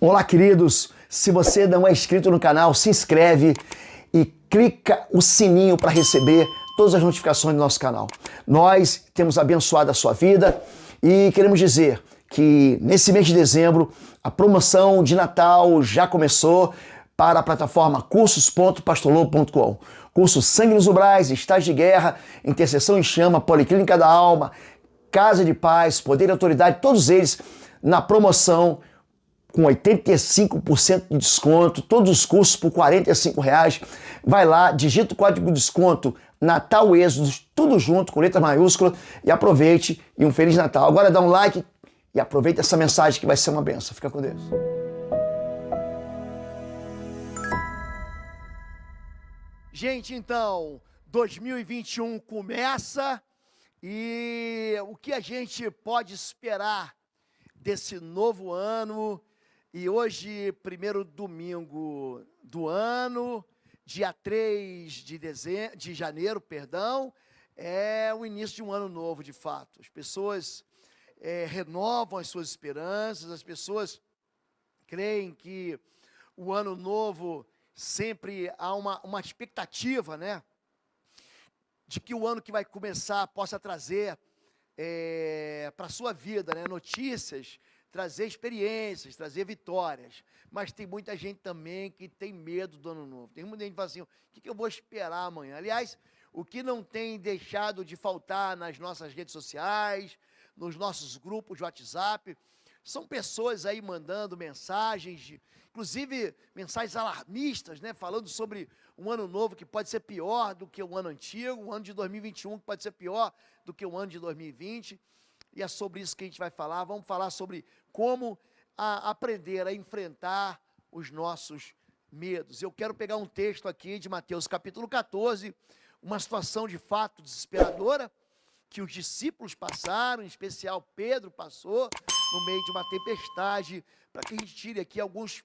Olá, queridos! Se você não é inscrito no canal, se inscreve e clica o sininho para receber todas as notificações do nosso canal. Nós temos abençoado a sua vida e queremos dizer que nesse mês de dezembro a promoção de Natal já começou para a plataforma cursos.pastorlobo.com. Curso Sangue nos Umbrais, Estágio de Guerra, Intercessão em Chama, Policlínica da Alma, Casa de Paz, Poder e Autoridade, todos eles na promoção com 85% de desconto, todos os cursos por R$ 45,00. Vai lá, digita o código de desconto Natal Êxodos, tudo junto, com letra maiúscula, e aproveite e um Feliz Natal. Agora dá um like e aproveita essa mensagem que vai ser uma benção. Fica com Deus. Gente, então, 2021 começa e o que a gente pode esperar desse novo ano? E hoje, primeiro domingo do ano, dia 3 de janeiro, é o início de um ano novo, de fato. As pessoas renovam as suas esperanças, as pessoas creem que o ano novo sempre há uma expectativa, né? De que o ano que vai começar possa trazer para a sua vida, né, notícias, trazer experiências, trazer vitórias. Mas tem muita gente também que tem medo do ano novo. Tem muita gente que fala assim, o que eu vou esperar amanhã? Aliás, o que não tem deixado de faltar nas nossas redes sociais, nos nossos grupos de WhatsApp, são pessoas aí mandando mensagens, inclusive mensagens alarmistas, né, falando sobre um ano novo que pode ser pior do que o ano antigo, o ano de 2021 que pode ser pior do que o ano de 2020, e é sobre isso que a gente vai falar. Vamos falar sobre como aprender a enfrentar os nossos medos. Eu quero pegar um texto aqui de Mateus capítulo 14, uma situação de fato desesperadora, que os discípulos passaram, em especial Pedro passou, no meio de uma tempestade, para que a gente tire aqui alguns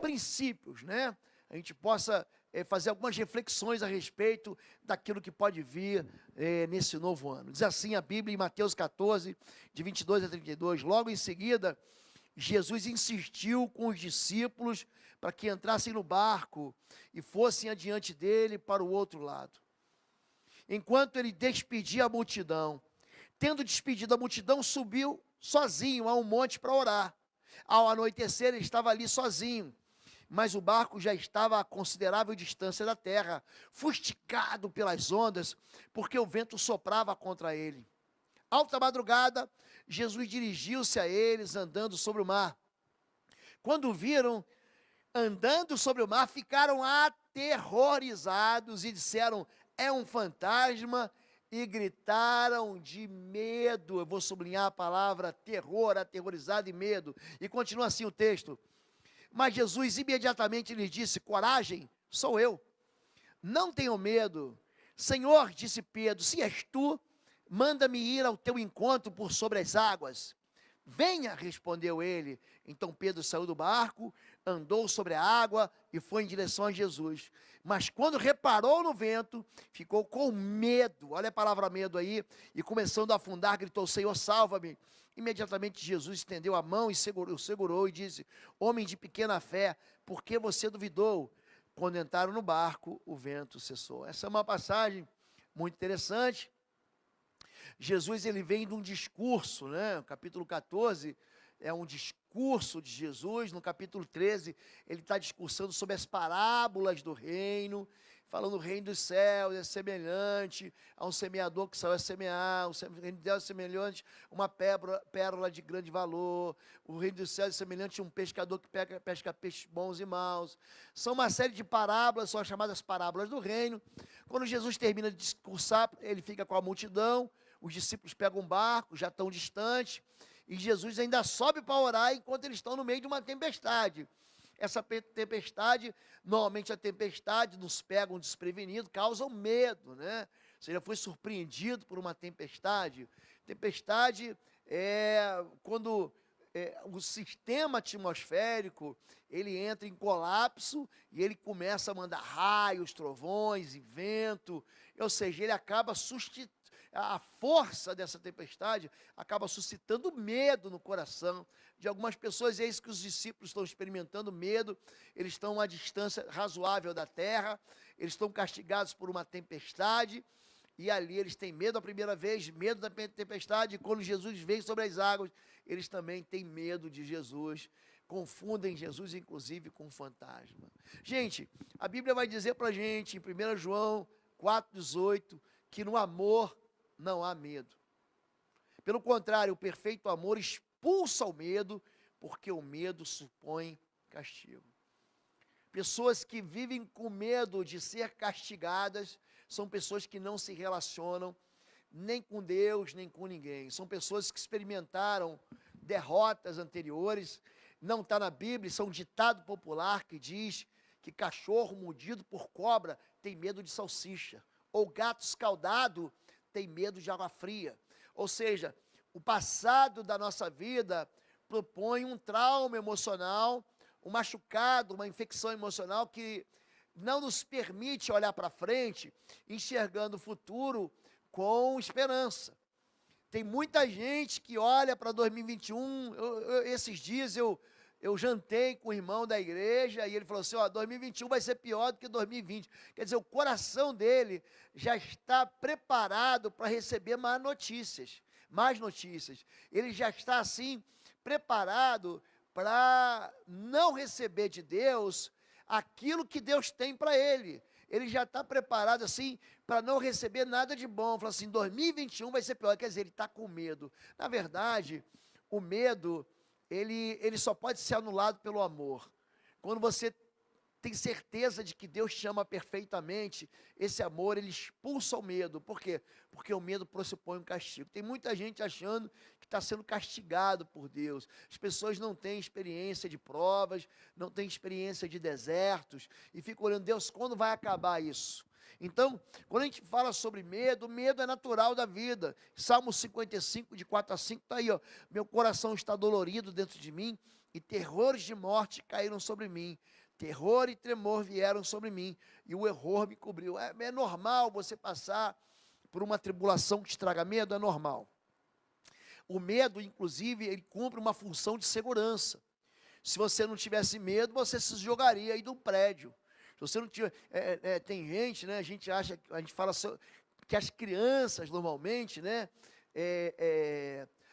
princípios, né? A gente possa fazer algumas reflexões a respeito daquilo que pode vir nesse novo ano. Diz assim a Bíblia em Mateus 14, de 22 a 32. Logo em seguida, Jesus insistiu com os discípulos para que entrassem no barco e fossem adiante dele para o outro lado. Enquanto ele despedia a multidão, tendo despedido a multidão, subiu sozinho a um monte para orar. Ao anoitecer, ele estava ali sozinho, mas o barco já estava a considerável distância da terra, fustigado pelas ondas, porque o vento soprava contra ele. Alta madrugada, Jesus dirigiu-se a eles, andando sobre o mar. Quando o viram andando sobre o mar, ficaram aterrorizados e disseram, é um fantasma, e gritaram de medo. Eu vou sublinhar a palavra terror, aterrorizado e medo. E continua assim o texto. Mas Jesus imediatamente lhes disse, coragem, sou eu, não tenham medo. Senhor, disse Pedro, se és tu, manda-me ir ao teu encontro por sobre as águas. Venha, respondeu ele. Então Pedro saiu do barco, andou sobre a água e foi em direção a Jesus. Mas quando reparou no vento, ficou com medo, olha a palavra medo aí, e começando a afundar, gritou, Senhor, salva-me. Imediatamente Jesus estendeu a mão e segurou e disse, homem de pequena fé, por que você duvidou? Quando entraram no barco, o vento cessou. Essa é uma passagem muito interessante. Jesus, ele vem de um discurso, né? O capítulo 14 é um discurso de Jesus. No capítulo 13, ele está discursando sobre as parábolas do reino, falando o reino dos céus é semelhante a um semeador que saiu a semear, o reino de Deus é semelhante a uma pérola de grande valor, o reino dos céus é semelhante a um pescador que pesca peixes bons e maus. São uma série de parábolas, são as chamadas parábolas do reino. Quando Jesus termina de discursar, ele fica com a multidão, os discípulos pegam um barco, já estão distantes, e Jesus ainda sobe para orar enquanto eles estão no meio de uma tempestade. Essa tempestade, normalmente a tempestade nos pega um desprevenido, causa um medo, né? Você já foi surpreendido por uma tempestade? Tempestade é quando o sistema atmosférico, ele entra em colapso e ele começa a mandar raios, trovões e vento, ou seja, ele acaba a força dessa tempestade acaba suscitando medo no coração de algumas pessoas. E é isso que os discípulos estão experimentando, medo. Eles estão a uma distância razoável da terra, eles estão castigados por uma tempestade, e ali eles têm medo a primeira vez, medo da tempestade, e quando Jesus vem sobre as águas, eles também têm medo de Jesus, confundem Jesus, inclusive, com um fantasma. Gente, a Bíblia vai dizer para a gente, em 1 João 4,18, que no amor não há medo. Pelo contrário, o perfeito amor expulsa o medo, porque o medo supõe castigo. Pessoas que vivem com medo de ser castigadas são pessoas que não se relacionam nem com Deus, nem com ninguém. São pessoas que experimentaram derrotas anteriores. Não está na Bíblia, isso é um ditado popular que diz que cachorro mordido por cobra tem medo de salsicha, ou gato escaldado tem medo de água fria. Ou seja, o passado da nossa vida propõe um trauma emocional, um machucado, uma infecção emocional que não nos permite olhar para frente, enxergando o futuro com esperança. Tem muita gente que olha para 2021, esses dias eu jantei com o irmão da igreja e ele falou assim, 2021 vai ser pior do que 2020. Quer dizer, o coração dele já está preparado para receber mais notícias. Ele já está assim, preparado para não receber de Deus aquilo que Deus tem para ele. Ele já está preparado assim, para não receber nada de bom. Fala assim, 2021 vai ser pior. Quer dizer, ele está com medo. Na verdade, o medo, ele só pode ser anulado pelo amor. Quando você tem certeza de que Deus te ama perfeitamente, esse amor, ele expulsa o medo. Por quê? Porque o medo pressupõe um castigo. Tem muita gente achando que está sendo castigado por Deus. As pessoas não têm experiência de provas, não têm experiência de desertos, e ficam olhando, Deus, quando vai acabar isso? Então, quando a gente fala sobre medo, o medo é natural da vida. Salmo 55, de 4 a 5, está aí, meu coração está dolorido dentro de mim, e terrores de morte caíram sobre mim. Terror e tremor vieram sobre mim, e o horror me cobriu. É normal você passar por uma tribulação que te traga medo, é normal. O medo, inclusive, ele cumpre uma função de segurança. Se você não tivesse medo, você se jogaria aí de um prédio. Se você não tiver, tem gente, né? A gente fala que as crianças normalmente, né?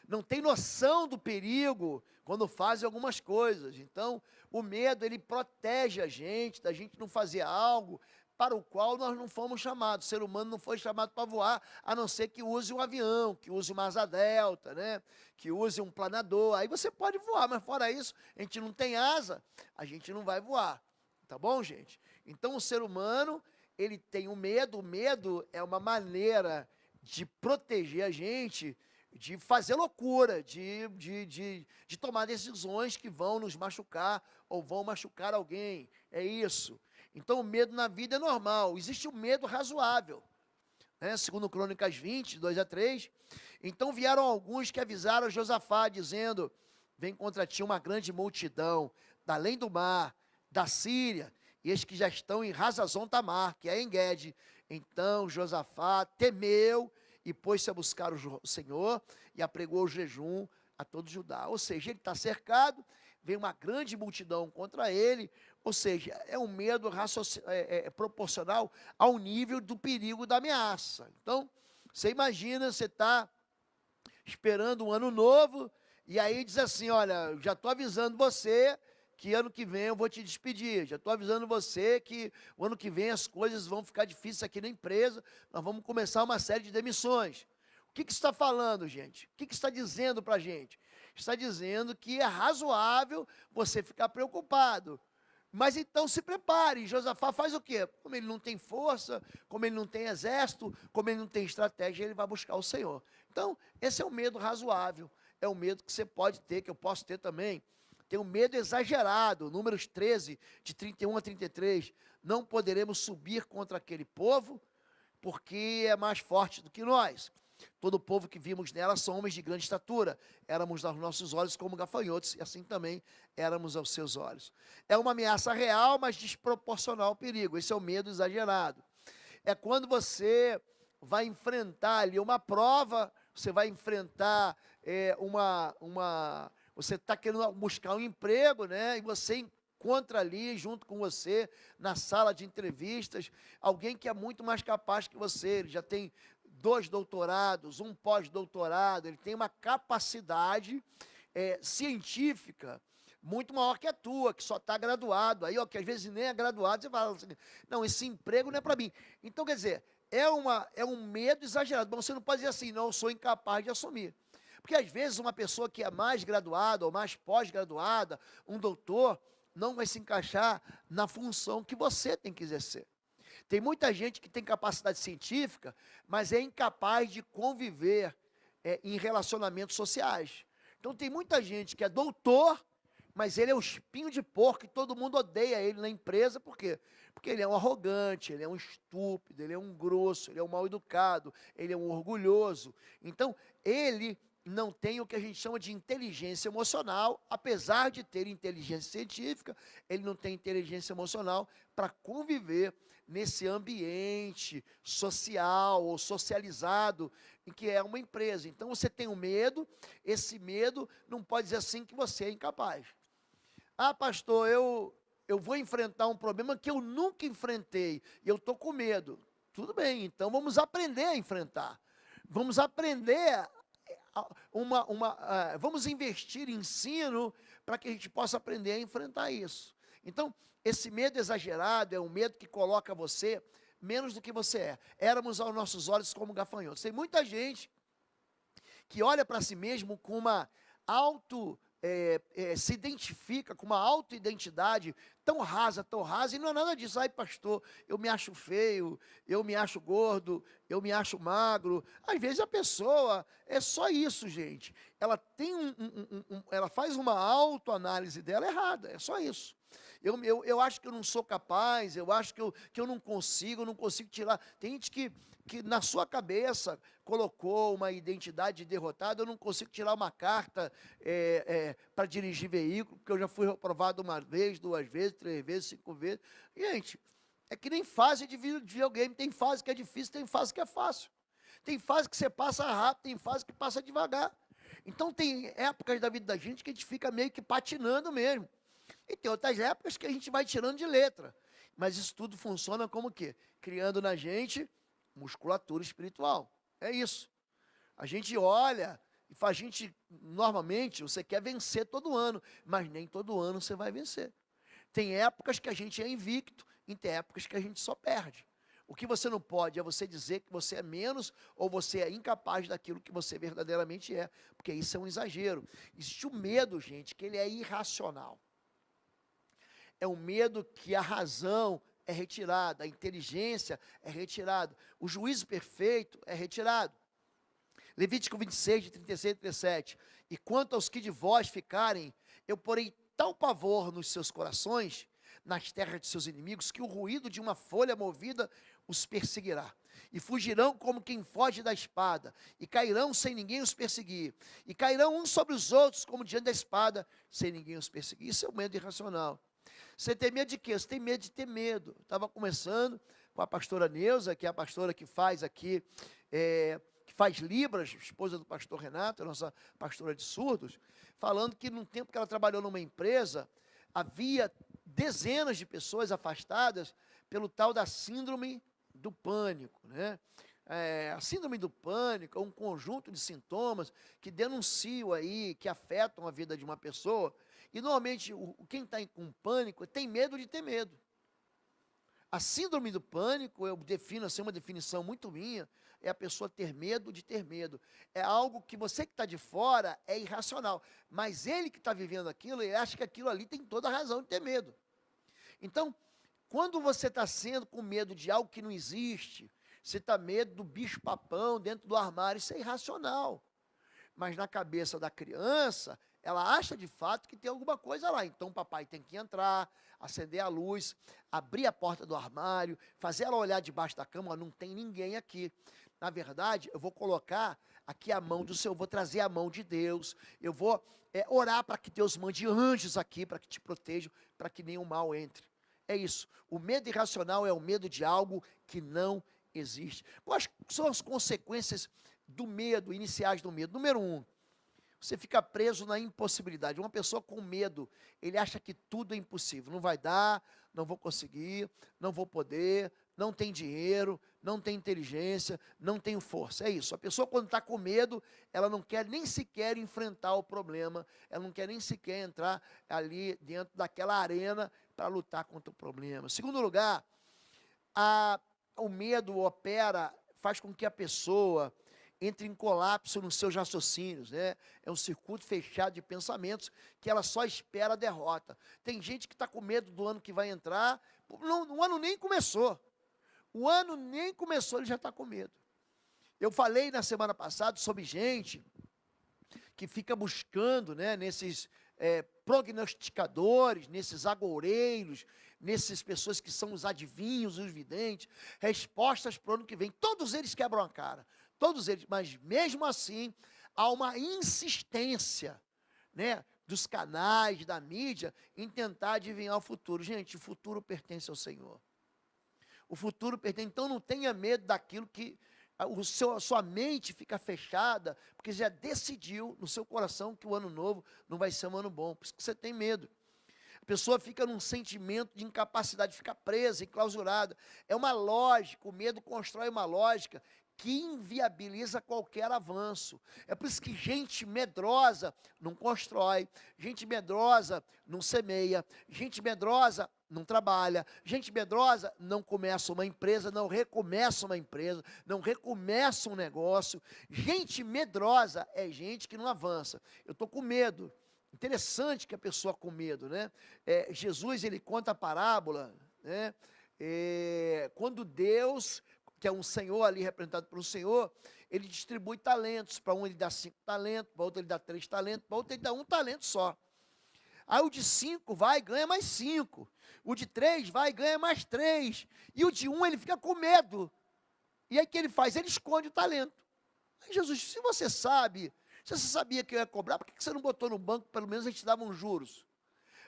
Não tem noção do perigo quando fazem algumas coisas. Então, o medo, ele protege a gente, da gente não fazer algo para o qual nós não fomos chamados. O ser humano não foi chamado para voar, a não ser que use um avião, que use uma asa delta, né? Que use um planador. Aí você pode voar, mas fora isso, a gente não tem asa, a gente não vai voar. Tá bom, gente? Então, o ser humano, ele tem o medo é uma maneira de proteger a gente, de fazer loucura, de tomar decisões que vão nos machucar ou vão machucar alguém. É isso. Então, o medo na vida é normal. Existe o medo razoável. Né? Segundo Crônicas 20, 2 a 3. Então, vieram alguns que avisaram Josafá, dizendo, vem contra ti uma grande multidão, da além do mar, da Síria, e eis que já estão em Hazazon Tamar, que é em Guede. Então, Josafá temeu, e pôs-se a buscar o Senhor, e apregou o jejum a todo Judá. Ou seja, ele está cercado, vem uma grande multidão contra ele, ou seja, é um medo proporcional ao nível do perigo da ameaça. Então, você imagina, você está esperando um ano novo, e aí diz assim, olha, já estou avisando você que ano que vem eu vou te despedir, já estou avisando você que o ano que vem as coisas vão ficar difíceis aqui na empresa, nós vamos começar uma série de demissões. O que está falando, gente? O que está dizendo para a gente? Está dizendo que é razoável você ficar preocupado. Mas então se prepare. Josafá faz o quê? Como ele não tem força, como ele não tem exército, como ele não tem estratégia, ele vai buscar o Senhor. Então, esse é um medo razoável, é um medo que você pode ter, que eu posso ter também. Tem um medo exagerado, Números 13, de 31 a 33. Não poderemos subir contra aquele povo, porque é mais forte do que nós. Todo o povo que vimos nela são homens de grande estatura. Éramos aos nossos olhos como gafanhotos, e assim também éramos aos seus olhos. É uma ameaça real, mas desproporcional ao perigo. Esse é o medo exagerado. É quando você vai enfrentar ali uma prova, você vai enfrentar você está querendo buscar um emprego, né? E você encontra ali, junto com você, na sala de entrevistas, alguém que é muito mais capaz que você. Ele já tem 2 doutorados, um pós-doutorado, ele tem uma capacidade científica muito maior que a tua, que só está graduado. Aí, ó, que às vezes nem é graduado, você fala assim, não, esse emprego não é para mim. Então, quer dizer, é um medo exagerado. Mas você não pode dizer assim, não, eu sou incapaz de assumir. Porque às vezes uma pessoa que é mais graduada ou mais pós-graduada, um doutor, não vai se encaixar na função que você tem que exercer. Tem muita gente que tem capacidade científica, mas é incapaz de conviver em relacionamentos sociais. Então tem muita gente que é doutor, mas ele é um espinho de porco e todo mundo odeia ele na empresa, por quê? Porque ele é um arrogante, ele é um estúpido, ele é um grosso, ele é um mal educado, ele é um orgulhoso. Então, ele não tem o que a gente chama de inteligência emocional, apesar de ter inteligência científica, ele não tem inteligência emocional para conviver nesse ambiente social ou socializado em que é uma empresa. Então, você tem um medo, esse medo não pode dizer assim que você é incapaz. Ah, pastor, eu vou enfrentar um problema que eu nunca enfrentei e eu estou com medo. Tudo bem, então vamos aprender a enfrentar. Vamos aprender, vamos investir em ensino para que a gente possa aprender a enfrentar isso. Então, esse medo exagerado é um medo que coloca você menos do que você é. Éramos aos nossos olhos como gafanhotos. Tem muita gente que olha para si mesmo com uma se identifica com uma autoidentidade tão rasa, e não é nada disso. Ai, pastor, eu me acho feio, eu me acho gordo, eu me acho magro. Às vezes a pessoa, é só isso, gente. Ela tem ela faz uma autoanálise dela errada, é só isso. Eu acho que eu não sou capaz, eu acho que eu não consigo tirar. Tem gente que na sua cabeça colocou uma identidade de derrotado, eu não consigo tirar uma carta para dirigir veículo, porque eu já fui reprovado 1 vez, 2 vezes, 3 vezes, 5 vezes. Gente, é que nem fase de videogame, tem fase que é difícil, tem fase que é fácil. Tem fase que você passa rápido, tem fase que passa devagar. Então tem épocas da vida da gente que a gente fica meio que patinando mesmo. E tem outras épocas que a gente vai tirando de letra. Mas isso tudo funciona como o quê? Criando na gente musculatura espiritual. É isso. A gente olha e faz, normalmente, você quer vencer todo ano, mas nem todo ano você vai vencer. Tem épocas que a gente é invicto, e tem épocas que a gente só perde. O que você não pode é você dizer que você é menos ou você é incapaz daquilo que você verdadeiramente é, porque isso é um exagero. Existe o medo, gente, que ele é irracional. É um medo que a razão é retirada, a inteligência é retirada, o juízo perfeito é retirado. Levítico 26, de 36 e 37. E quanto aos que de vós ficarem, eu porei tal pavor nos seus corações, nas terras de seus inimigos, que o ruído de uma folha movida os perseguirá. E fugirão como quem foge da espada, e cairão sem ninguém os perseguir, e cairão uns sobre os outros como diante da espada, sem ninguém os perseguir. Isso é o medo irracional. Você tem medo de quê? Você tem medo de ter medo. Estava conversando com a pastora Neuza, que é a pastora que faz aqui, que faz Libras, esposa do pastor Renato, a nossa pastora de surdos, falando que no tempo que ela trabalhou numa empresa, havia dezenas de pessoas afastadas pelo tal da síndrome do pânico, né? A síndrome do pânico é um conjunto de sintomas que denunciam aí, que afetam a vida de uma pessoa. E normalmente quem está com pânico tem medo de ter medo. A síndrome do pânico, eu defino assim, uma definição muito minha, é a pessoa ter medo de ter medo. É algo que você que está de fora é irracional, mas ele que está vivendo aquilo, ele acha que aquilo ali tem toda a razão de ter medo. Então, quando você está sendo com medo de algo que não existe, você está medo do bicho-papão dentro do armário, isso é irracional. Mas na cabeça da criança, ela acha de fato que tem alguma coisa lá. Então o papai tem que entrar, acender a luz, abrir a porta do armário, fazer ela olhar debaixo da cama, não tem ninguém aqui. Na verdade, eu vou colocar aqui a mão do Senhor, vou trazer a mão de Deus, eu vou orar para que Deus mande anjos aqui, para que te protejam, para que nenhum mal entre. É isso. O medo irracional é o medo de algo que não existe. Quais são as consequências do medo, iniciais do medo? Número 1, você fica preso na impossibilidade. Uma pessoa com medo, ele acha que tudo é impossível. Não vai dar, não vou conseguir, não vou poder, não tem dinheiro, não tem inteligência, não tem força. É isso. A pessoa, quando está com medo, ela não quer nem sequer enfrentar o problema, ela não quer nem sequer entrar ali dentro daquela arena para lutar contra o problema. Segundo lugar, o medo opera, faz com que a pessoa entre em colapso nos seus raciocínios, né? É um circuito fechado de pensamentos que ela só espera a derrota. Tem gente que está com medo do ano que vai entrar, o ano nem começou. O ano nem começou, ele já está com medo. Eu falei na semana passada sobre gente que fica buscando, né, nesses prognosticadores, nesses agoureiros, nessas pessoas que são os adivinhos, os videntes, respostas para o ano que vem. Todos eles quebram a cara, todos eles, mas mesmo assim, há uma insistência, né, dos canais, da mídia, em tentar adivinhar o futuro. Gente, o futuro pertence ao Senhor. O futuro pertence, então não tenha medo daquilo que a sua mente fica fechada, porque já decidiu no seu coração que o ano novo não vai ser um ano bom, por isso que você tem medo. A pessoa fica num sentimento de incapacidade, fica presa, enclausurada. É uma lógica, o medo constrói uma lógica que inviabiliza qualquer avanço. É por isso que gente medrosa não constrói, gente medrosa não semeia, gente medrosa não trabalha, gente medrosa não começa uma empresa, não recomeça uma empresa, não recomeça um negócio. Gente medrosa é gente que não avança. Eu estou com medo. Interessante que a pessoa com medo, né? Jesus, ele conta a parábola, né? Quando Deus, que é um senhor ali representado por um senhor, ele distribui talentos. Para um ele dá 5 talentos, para outro ele dá 3 talentos, para outro ele dá 1 talento só. Aí o de 5 vai e ganha mais 5. O de 3 vai e ganha mais 3. E o de 1 ele fica com medo. E aí o que ele faz? Ele esconde o talento. Aí Jesus, se você sabe, se você sabia que eu ia cobrar, por que você não botou no banco, pelo menos a gente dava uns juros?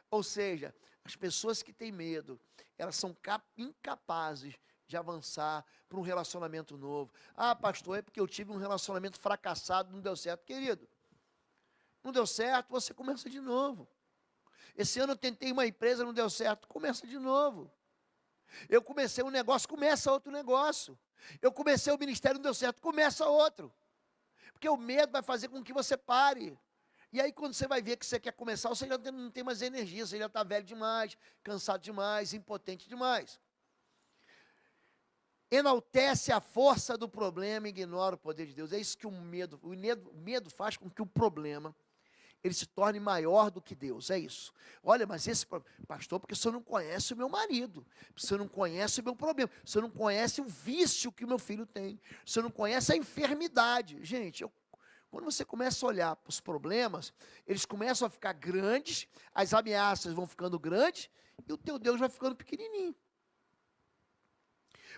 Ou seja, as pessoas que têm medo, elas são incapazes de avançar para um relacionamento novo. Ah, pastor, é porque eu tive um relacionamento fracassado, não deu certo. Querido, não deu certo, você começa de novo. Esse ano eu tentei uma empresa, não deu certo, começa de novo. Eu comecei um negócio, começa outro negócio. Eu comecei o ministério, não deu certo, começa outro. Porque o medo vai fazer com que você pare. E aí quando você vai ver que você quer começar, você já não tem mais energia, você já está velho demais, cansado demais, impotente demais. Enaltece a força do problema e ignora o poder de Deus. É isso que o medo faz com que o problema ele se torne maior do que Deus, é isso. Olha, mas esse pastor, porque você não conhece o meu marido, você não conhece o meu problema, você não conhece o vício que o meu filho tem, você não conhece a enfermidade. Gente, quando você começa a olhar para os problemas, eles começam a ficar grandes, as ameaças vão ficando grandes, e o teu Deus vai ficando pequenininho.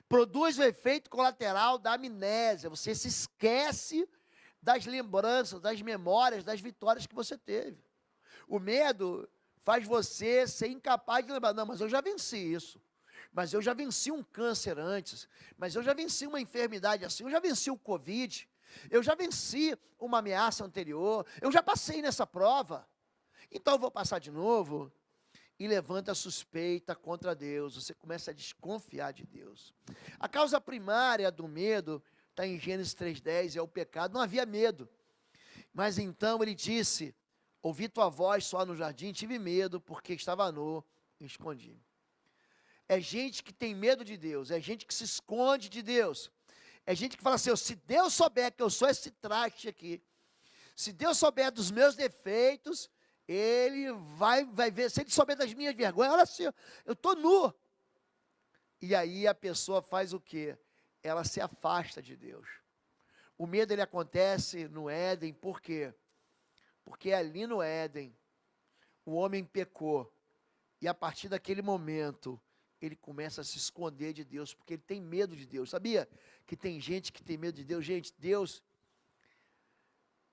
Produz o efeito colateral da amnésia, você se esquece das lembranças, das memórias, das vitórias que você teve. O medo faz você ser incapaz de lembrar. Não, mas eu já venci isso. Mas eu já venci um câncer antes. Mas eu já venci uma enfermidade assim. Eu já venci o Covid. Eu já venci uma ameaça anterior. Eu já passei nessa prova. Então eu vou passar de novo. E levanta a suspeita contra Deus. Você começa a desconfiar de Deus. A causa primária do medo está em Gênesis 3,10, é o pecado. Não havia medo. Mas então ele disse: ouvi tua voz só no jardim, tive medo, porque estava nu, e escondi. É gente que tem medo de Deus, é gente que se esconde de Deus. É gente que fala assim: se Deus souber que eu sou esse traste aqui, se Deus souber dos meus defeitos, Ele vai ver, se Ele souber das minhas vergonhas, olha assim, eu estou nu. E aí a pessoa faz o quê? Ela se afasta de Deus. O medo ele acontece no Éden, por quê? Porque ali no Éden, o homem pecou, e a partir daquele momento, ele começa a se esconder de Deus, porque ele tem medo de Deus. Sabia que tem gente que tem medo de Deus? Gente, Deus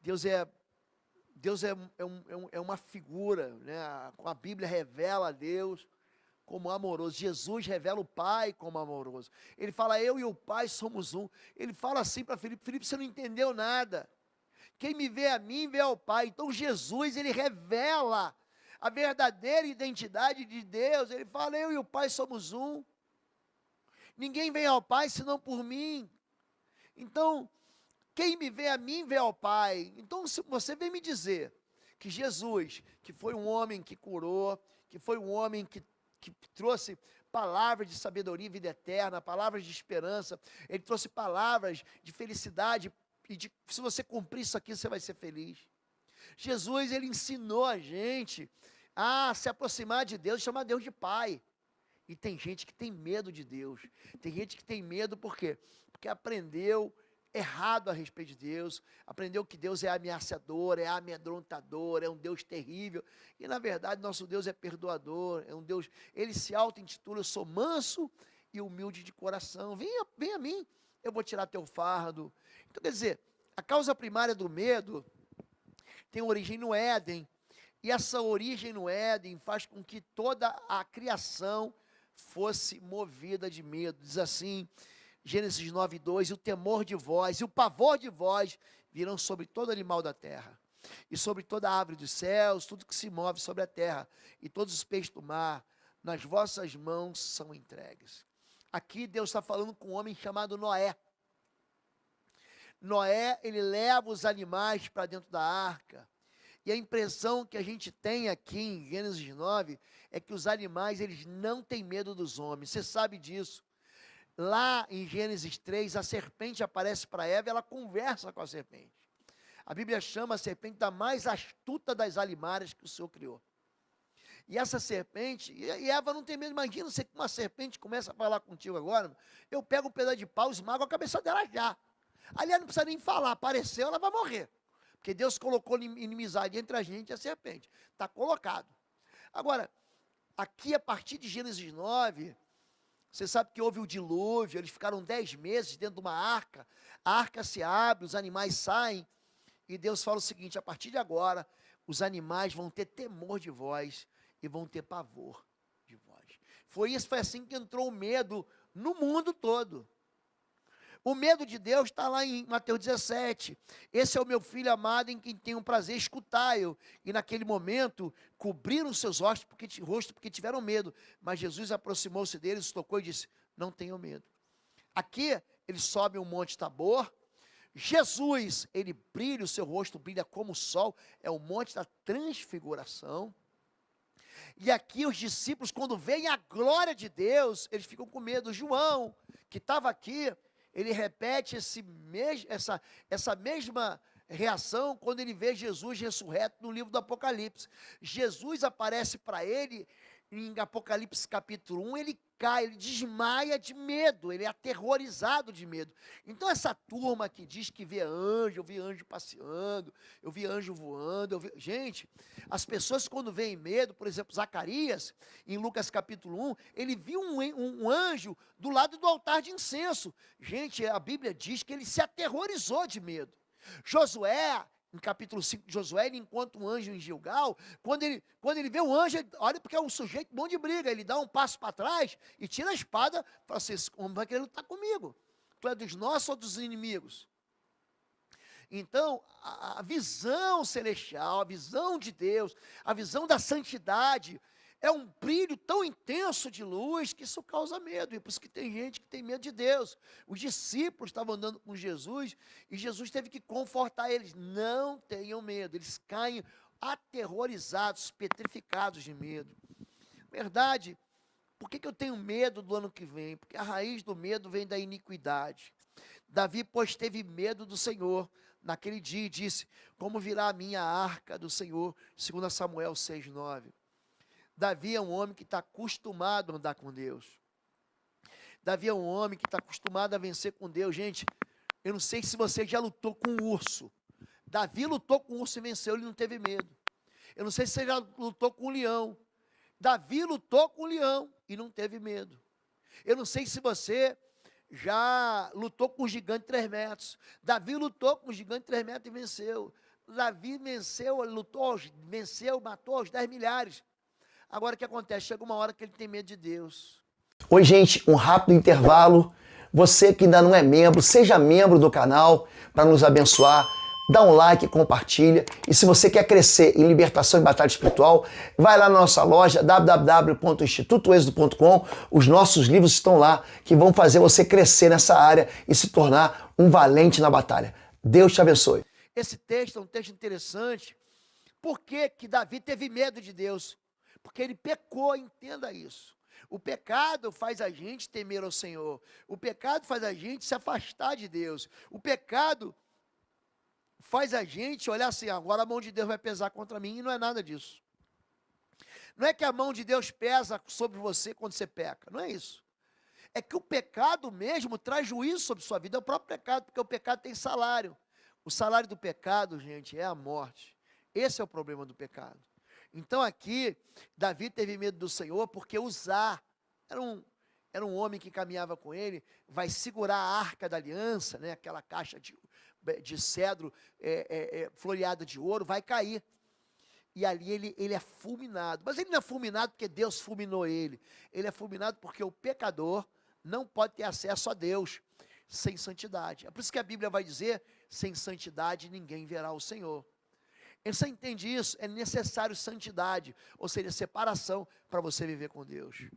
é uma figura, né? A Bíblia revela a Deus como amoroso. Jesus revela o Pai como amoroso. Ele fala, eu e o Pai somos um. Ele fala assim para Filipe, Filipe, você não entendeu nada. Quem me vê a mim, vê ao Pai. Então Jesus, ele revela a verdadeira identidade de Deus. Ele fala, eu e o Pai somos um. Ninguém vem ao Pai senão por mim. Então, quem me vê a mim, vê ao Pai. Então, se você vem me dizer que Jesus, que foi um homem que curou, que foi um homem que trouxe palavras de sabedoria e vida eterna, palavras de esperança, ele trouxe palavras de felicidade, e se você cumprir isso aqui, você vai ser feliz. Jesus, ele ensinou a gente a se aproximar de Deus, chamar Deus de Pai. E tem gente que tem medo de Deus. Tem gente que tem medo, por quê? Porque aprendeu errado a respeito de Deus, aprendeu que Deus é ameaçador, é amedrontador, é um Deus terrível. E na verdade, nosso Deus é perdoador, é um Deus, ele se auto-intitula, eu sou manso e humilde de coração. Venha a mim, eu vou tirar teu fardo. Então, quer dizer, a causa primária do medo tem origem no Éden, e essa origem no Éden faz com que toda a criação fosse movida de medo. Diz assim, Gênesis 9:2, o temor de vós e o pavor de vós virão sobre todo animal da terra, e sobre toda a árvore dos céus, tudo que se move sobre a terra, e todos os peixes do mar, nas vossas mãos são entregues. Aqui Deus está falando com um homem chamado Noé. Noé, ele leva os animais para dentro da arca, e a impressão que a gente tem aqui em Gênesis 9, é que os animais, eles não têm medo dos homens, você sabe disso. Lá em Gênesis 3, a serpente aparece para Eva e ela conversa com a serpente. A Bíblia chama a serpente da mais astuta das alimárias que o Senhor criou. E essa serpente, e Eva não tem medo, imagina você que uma serpente começa a falar contigo agora, eu pego um pedaço de pau, esmago a cabeça dela já. Aliás, não precisa nem falar, apareceu, ela vai morrer. Porque Deus colocou inimizade entre a gente e a serpente. Está colocado. Agora, aqui a partir de Gênesis 9, você sabe que houve o dilúvio, eles ficaram 10 meses dentro de uma arca, a arca se abre, os animais saem, e Deus fala o seguinte, a partir de agora, os animais vão ter temor de vós, e vão ter pavor de vós. Foi assim que entrou o medo no mundo todo. O medo de Deus está lá em Mateus 17. Esse é o meu filho amado em quem tenho prazer, escutai-o. E naquele momento, cobriram seus rostos porque tiveram medo. Mas Jesus aproximou-se deles, tocou e disse, não tenham medo. Aqui, eles sobem o monte Tabor. Jesus, ele brilha, o seu rosto brilha como o sol. É o monte da transfiguração. E aqui os discípulos, quando veem a glória de Deus, eles ficam com medo. João, que estava aqui, ele repete essa mesma reação quando ele vê Jesus ressurreto no livro do Apocalipse. Jesus aparece para ele em Apocalipse capítulo 1, ele cai, ele desmaia de medo, ele é aterrorizado de medo. Então essa turma que diz que vê anjo, eu vi anjo passeando, eu vi anjo voando, gente, as pessoas quando veem medo, por exemplo, Zacarias, em Lucas capítulo 1, ele viu um anjo do lado do altar de incenso. Gente, a Bíblia diz que ele se aterrorizou de medo. Josué, em capítulo 5 de Josué, ele encontra um anjo em Gilgal, quando ele vê o anjo, olha, porque é um sujeito bom de briga, ele dá um passo para trás e tira a espada, fala assim, esse homem vai querer lutar comigo, tu é dos nossos ou dos inimigos? Então, a visão celestial, a visão de Deus, a visão da santidade, é um brilho tão intenso de luz que isso causa medo, e por isso que tem gente que tem medo de Deus. Os discípulos estavam andando com Jesus, e Jesus teve que confortar eles, não tenham medo, eles caem aterrorizados, petrificados de medo. Verdade, por que eu tenho medo do ano que vem? Porque a raiz do medo vem da iniquidade. Davi, pois, teve medo do Senhor naquele dia e disse, como virá a minha arca do Senhor, 2 Samuel 6:9. Davi é um homem que está acostumado a andar com Deus. Davi é um homem que está acostumado a vencer com Deus. Gente, eu não sei se você já lutou com um urso. Davi lutou com um urso e venceu, ele não teve medo. Eu não sei se você já lutou com um leão. Davi lutou com um leão e não teve medo. Eu não sei se você já lutou com um gigante de 3 metros. Davi lutou com um gigante de 3 metros e venceu. Davi venceu, lutou, venceu, matou os 10 milhares. Agora o que acontece? Chega uma hora que ele tem medo de Deus. Oi, gente, um rápido intervalo. Você que ainda não é membro, seja membro do canal para nos abençoar. Dá um like, compartilha. E se você quer crescer em libertação e batalha espiritual, vai lá na nossa loja www.institutoexodo.com. Os nossos livros estão lá que vão fazer você crescer nessa área e se tornar um valente na batalha. Deus te abençoe. Esse texto é um texto interessante. Por que que Davi teve medo de Deus? Porque ele pecou, entenda isso. O pecado faz a gente temer ao Senhor. O pecado faz a gente se afastar de Deus. O pecado faz a gente olhar assim, agora a mão de Deus vai pesar contra mim, e não é nada disso. Não é que a mão de Deus pesa sobre você quando você peca, não é isso. É que o pecado mesmo traz juízo sobre sua vida, é o próprio pecado, porque o pecado tem salário. O salário do pecado, gente, é a morte. Esse é o problema do pecado. Então aqui, Davi teve medo do Senhor, porque Uzá era um homem que caminhava com ele, vai segurar a arca da aliança, né, aquela caixa de cedro floreada de ouro, vai cair. E ali ele é fulminado. Mas ele não é fulminado porque Deus fulminou ele. Ele é fulminado porque o pecador não pode ter acesso a Deus sem santidade. É por isso que a Bíblia vai dizer, sem santidade ninguém verá o Senhor. E você entende isso? É necessário santidade, ou seja, separação para você viver com Deus.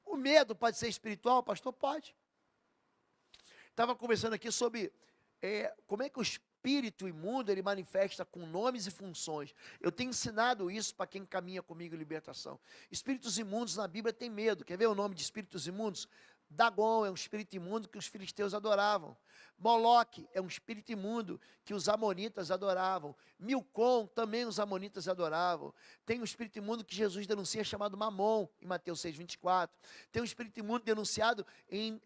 O medo pode ser espiritual, pastor? Pode. Estava conversando aqui sobre como é que o espírito imundo ele manifesta com nomes e funções. Eu tenho ensinado isso para quem caminha comigo em libertação. Espíritos imundos na Bíblia tem medo. Quer ver o nome de espíritos imundos? Dagon é um espírito imundo que os filisteus adoravam. Moloque é um espírito imundo que os amonitas adoravam. Milcom também os amonitas adoravam. Tem um espírito imundo que Jesus denuncia chamado Mamon, em Mateus 6:24. Tem um espírito imundo denunciado em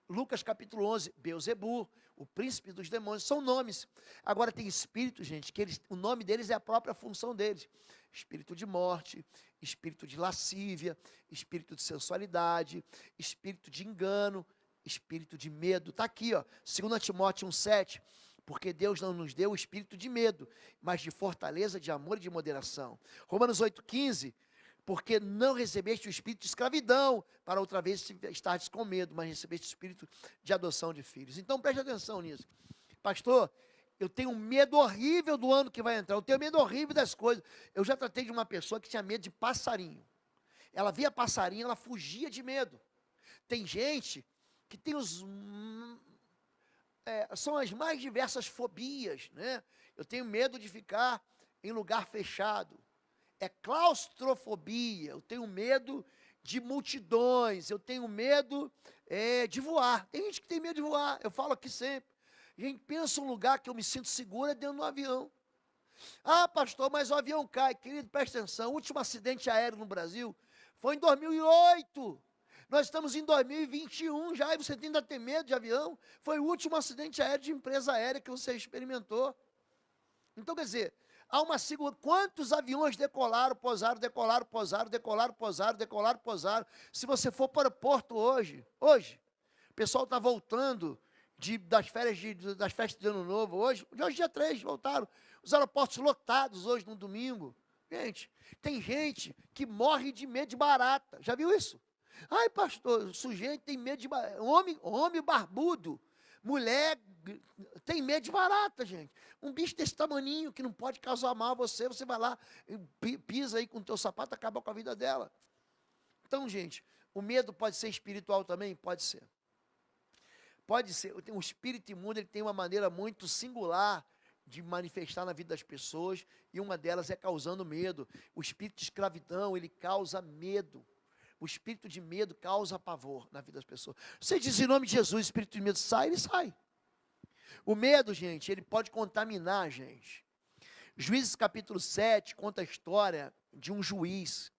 Lucas capítulo 11, Beelzebu, o príncipe dos demônios, são nomes. Agora tem espíritos, gente, que o nome deles é a própria função deles. Espírito de morte, espírito de lascívia, espírito de sensualidade, espírito de engano, espírito de medo. Está aqui, ó, 2 Timóteo 1,7, porque Deus não nos deu o espírito de medo, mas de fortaleza, de amor e de moderação. Romanos 8,15, porque não recebeste o espírito de escravidão, para outra vez estares com medo, mas recebeste o espírito de adoção de filhos. Então preste atenção nisso. Pastor, eu tenho um medo horrível do ano que vai entrar, eu tenho medo horrível das coisas. Eu já tratei de uma pessoa que tinha medo de passarinho. Ela via passarinho, ela fugia de medo. Tem gente que tem são as mais diversas fobias, né? Eu tenho medo de ficar em lugar fechado. É claustrofobia, eu tenho medo de multidões, eu tenho medo de voar. Tem gente que tem medo de voar, eu falo aqui sempre. Gente, pensa um lugar que eu me sinto segura dentro do avião. Ah, pastor, mas o avião cai. Querido, presta atenção, o último acidente aéreo no Brasil foi em 2008. Nós estamos em 2021 já, e você ainda tem medo de avião? Foi o último acidente aéreo de empresa aérea que você experimentou. Então, quer dizer, há uma segurança. Quantos aviões decolaram, pousaram, decolaram, pousaram, decolaram, pousaram, decolaram, pousaram? Se você for para o porto hoje, o pessoal está voltando das festas de Ano Novo, hoje dia 3, voltaram. Os aeroportos lotados hoje, no domingo. Gente, tem gente que morre de medo de barata. Já viu isso? Ai, pastor, o sujeito tem medo de barata. Homem barbudo. Mulher tem medo de barata, gente. Um bicho desse tamaninho que não pode causar mal a você, você vai lá, pisa aí com o teu sapato, acaba com a vida dela. Então, gente, o medo pode ser espiritual também? Pode ser. Pode ser. O espírito imundo ele tem uma maneira muito singular de manifestar na vida das pessoas, e uma delas é causando medo. O espírito de escravidão, ele causa medo. O espírito de medo causa pavor na vida das pessoas. Você diz em nome de Jesus, o espírito de medo sai, ele sai. O medo, gente, ele pode contaminar a gente. Juízes capítulo 7 conta a história de um juiz.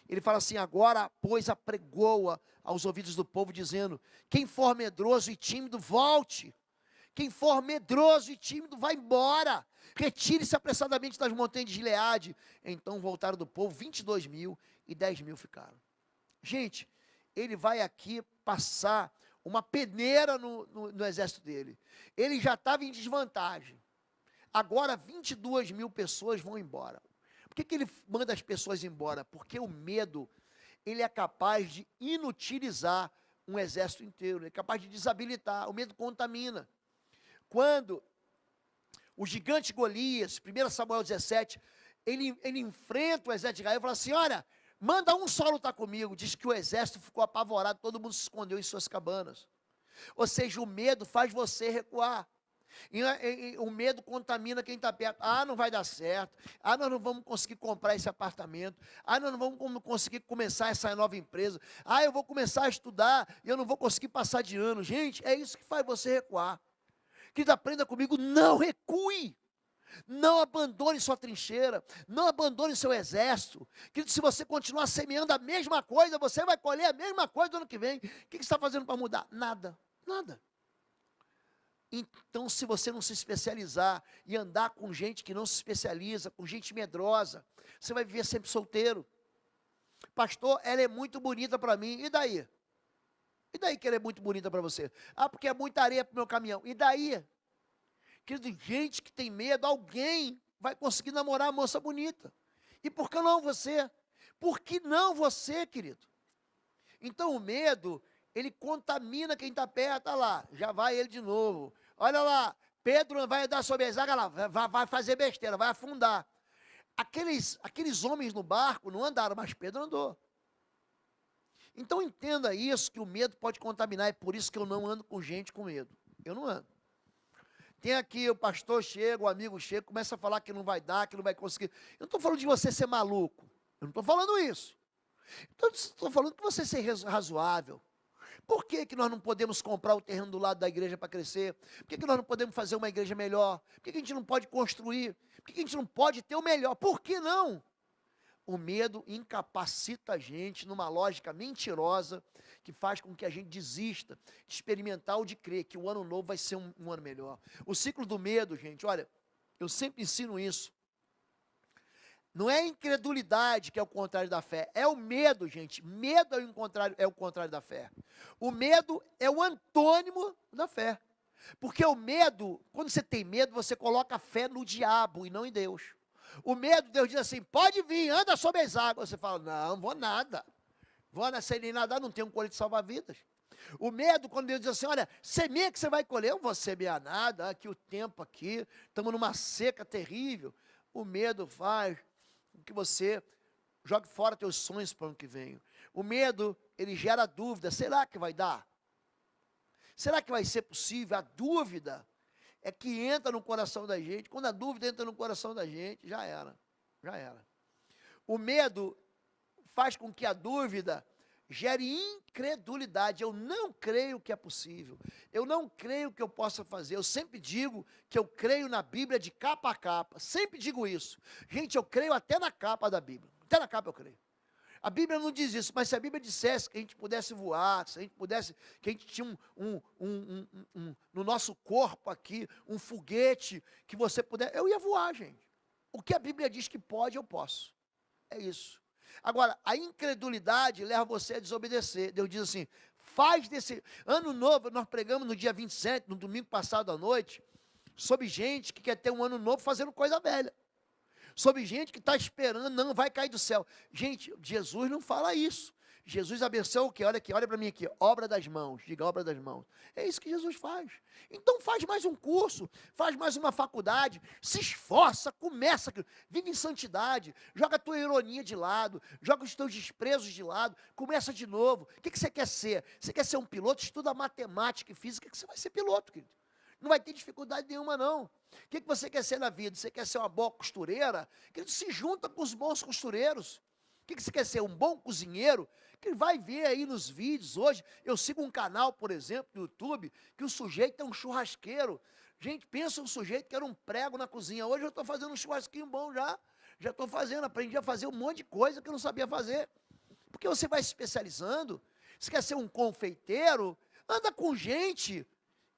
Ele fala assim, agora, pois, apregoa aos ouvidos do povo, dizendo, quem for medroso e tímido, volte. Quem for medroso e tímido, vá embora. Retire-se apressadamente das montanhas de Gileade. Então voltaram do povo 22.000 e 10.000 ficaram. Gente, ele vai aqui passar uma peneira no exército dele. Ele já estava em desvantagem. Agora 22.000 pessoas vão embora. Por que ele manda as pessoas embora? Porque o medo, ele é capaz de inutilizar um exército inteiro, ele é capaz de desabilitar, o medo contamina. Quando o gigante Golias, 1 Samuel 17, ele enfrenta o exército de Israel e fala assim, olha, manda um só lutar comigo. Diz que o exército ficou apavorado, todo mundo se escondeu em suas cabanas. Ou seja, o medo faz você recuar. O medo contamina quem está perto. Ah, não vai dar certo. Ah, nós não vamos conseguir comprar esse apartamento. Ah, nós não vamos conseguir começar essa nova empresa. Ah, eu vou começar a estudar e eu não vou conseguir passar de ano. Gente, é isso que faz você recuar. Querido, aprenda comigo, não recue. Não abandone sua trincheira, não abandone seu exército. Querido, se você continuar semeando a mesma coisa, você vai colher a mesma coisa do ano que vem. O que você está fazendo para mudar? Nada, nada. Então, se você não se especializar e andar com gente que não se especializa, com gente medrosa, você vai viver sempre solteiro. Pastor, ela é muito bonita para mim, e daí? E daí que ela é muito bonita para você? Ah, porque é muita areia para o meu caminhão, e daí? Querido, gente que tem medo, alguém vai conseguir namorar a moça bonita. E por que não você? Por que não você, querido? Então o medo, ele contamina quem está perto. Olha lá, já vai ele de novo. Olha lá, Pedro vai andar sobre as águas, vai fazer besteira, vai afundar. Aqueles homens no barco não andaram, mas Pedro andou. Então entenda isso, que o medo pode contaminar, é por isso que eu não ando com gente com medo. Eu não ando. Tem aqui, o pastor chega, o amigo chega, começa a falar que não vai dar, que não vai conseguir. Eu não estou falando de você ser maluco, eu não estou falando isso. Estou falando de você ser razoável. Por que nós não podemos comprar o terreno do lado da igreja para crescer? Por que nós não podemos fazer uma igreja melhor? Por que a gente não pode construir? Por que a gente não pode ter o melhor? Por que não? O medo incapacita a gente numa lógica mentirosa que faz com que a gente desista de experimentar ou de crer que o ano novo vai ser um ano melhor. O ciclo do medo, gente, olha, eu sempre ensino isso. Não é a incredulidade que é o contrário da fé, é o medo, gente. Medo é o contrário da fé. O medo é o antônimo da fé. Porque o medo, quando você tem medo, você coloca a fé no diabo e não em Deus. O medo, Deus diz assim, pode vir, anda sobre as águas. Você fala, não vou nada. Vou nascer nem nadar, não tenho um colete de salva-vidas. O medo, quando Deus diz assim, olha, semeia que você vai colher, eu não vou semear nada, aqui o tempo aqui, estamos numa seca terrível. O medo faz com que você jogue fora teus sonhos para o ano que vem. O medo, ele gera dúvida, será que vai dar? Será que vai ser possível? A dúvida é que entra no coração da gente. Quando a dúvida entra no coração da gente, já era, já era. O medo faz com que a dúvida gere incredulidade. Eu não creio que é possível. Eu não creio que eu possa fazer. Eu sempre digo que eu creio na Bíblia de capa a capa. Sempre digo isso. Gente, eu creio até na capa da Bíblia. Até na capa eu creio. A Bíblia não diz isso, mas se a Bíblia dissesse que a gente pudesse voar, se a gente pudesse, que a gente tinha no nosso corpo aqui, um foguete, que você pudesse, eu ia voar, gente. O que a Bíblia diz que pode, eu posso. É isso. Agora, a incredulidade leva você a desobedecer. Deus diz assim, faz desse ano novo, nós pregamos no dia 27, no domingo passado à noite, sobre gente que quer ter um ano novo fazendo coisa velha. Sobre gente que está esperando, não vai cair do céu. Gente, Jesus não fala isso. Jesus abençoa o quê? Olha aqui, olha para mim aqui, obra das mãos, diga obra das mãos. É isso que Jesus faz. Então faz mais um curso, faz mais uma faculdade, se esforça, começa, vive em santidade, joga a tua ironia de lado, joga os teus desprezos de lado, começa de novo. O que você quer ser? Você quer ser um piloto? Estuda matemática e física que você vai ser piloto, querido. Não vai ter dificuldade nenhuma, não. O que você quer ser na vida? Você quer ser uma boa costureira? Querido, se junta com os bons costureiros. O que você quer ser? Um bom cozinheiro? Que vai ver aí nos vídeos hoje. Eu sigo um canal, por exemplo, no YouTube, que o sujeito é um churrasqueiro. Gente, pensa um sujeito que era um prego na cozinha. Hoje eu estou fazendo um churrasquinho bom já. Já estou fazendo, aprendi a fazer um monte de coisa que eu não sabia fazer. Porque você vai se especializando. Você quer ser um confeiteiro? Anda com gente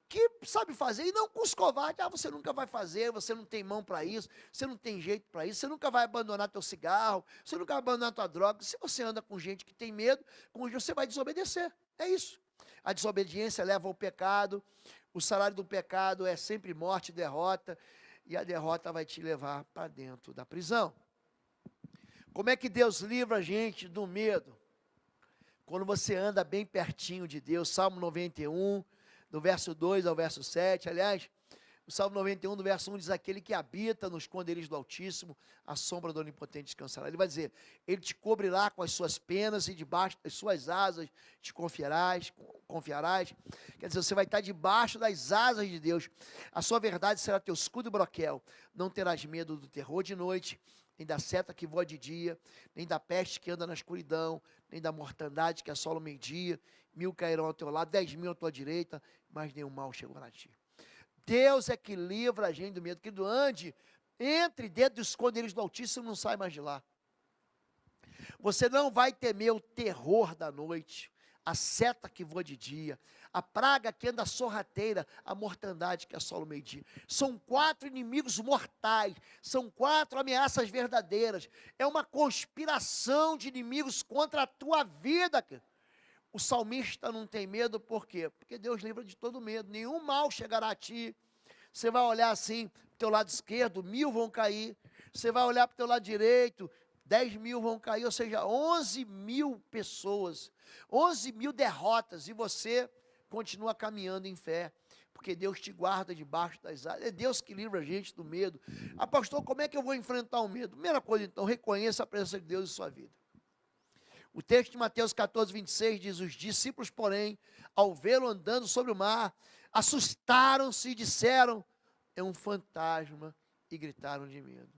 que sabe fazer, e não com os covardes. Ah, você nunca vai fazer, você não tem mão para isso, você não tem jeito para isso, você nunca vai abandonar teu cigarro, você nunca vai abandonar tua droga. Se você anda com gente que tem medo, você vai desobedecer. É isso. A desobediência leva ao pecado, o salário do pecado é sempre morte e derrota, e a derrota vai te levar para dentro da prisão. Como é que Deus livra a gente do medo? Quando você anda bem pertinho de Deus. Salmo 91, do verso 2 ao verso 7. Aliás, o Salmo 91, do verso 1, diz: aquele que habita nos esconderijos do Altíssimo, a sombra do Onipotente descansará. Ele vai dizer: ele te cobrirá com as suas penas e debaixo das suas asas te confiarás. Quer dizer, você vai estar debaixo das asas de Deus. A sua verdade será teu escudo e broquel. Não terás medo do terror de noite, nem da seta que voa de dia, nem da peste que anda na escuridão, nem da mortandade que assola o meio-dia. 1000 cairão ao teu lado, 10.000 à tua direita, mas nenhum mal chegará a ti. Deus é que livra a gente do medo. Querido, ande, entre dentro dos esconderijos do Altíssimo, não sai mais de lá. Você não vai temer o terror da noite, a seta que voa de dia, a praga que anda sorrateira, a mortandade que assola o meio-dia. São 4 inimigos mortais, são 4 ameaças verdadeiras. É uma conspiração de inimigos contra a tua vida. O salmista não tem medo, por quê? Porque Deus livra de todo medo, nenhum mal chegará a ti. Você vai olhar assim, para o teu lado esquerdo, 1000 vão cair. Você vai olhar para o teu lado direito, 10.000 vão cair, ou seja, 11.000 pessoas, 11.000 derrotas, e você continua caminhando em fé, porque Deus te guarda debaixo das asas. É Deus que livra a gente do medo. Ah, pastor, como é que eu vou enfrentar o medo? Primeira coisa, então, reconheça a presença de Deus em sua vida. O texto de Mateus 14, 26 diz: os discípulos, porém, ao vê-lo andando sobre o mar, assustaram-se e disseram: é um fantasma, e gritaram de medo.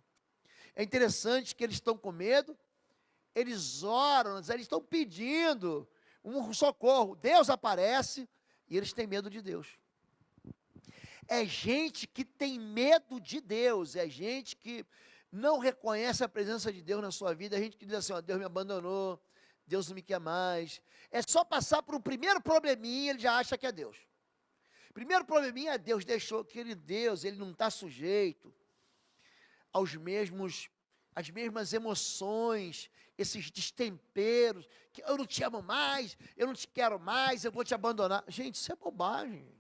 É interessante que eles estão com medo, eles oram, eles estão pedindo um socorro. Deus aparece e eles têm medo de Deus. É gente que tem medo de Deus, é gente que não reconhece a presença de Deus na sua vida, é gente que diz assim: ó, Deus me abandonou, Deus não me quer mais. É só passar por um primeiro probleminha, ele já acha que é Deus. Primeiro probleminha é Deus deixou, aquele Deus, ele não está sujeito às mesmas emoções, esses destemperos, que eu não te amo mais, eu não te quero mais, eu vou te abandonar. Gente, isso é bobagem.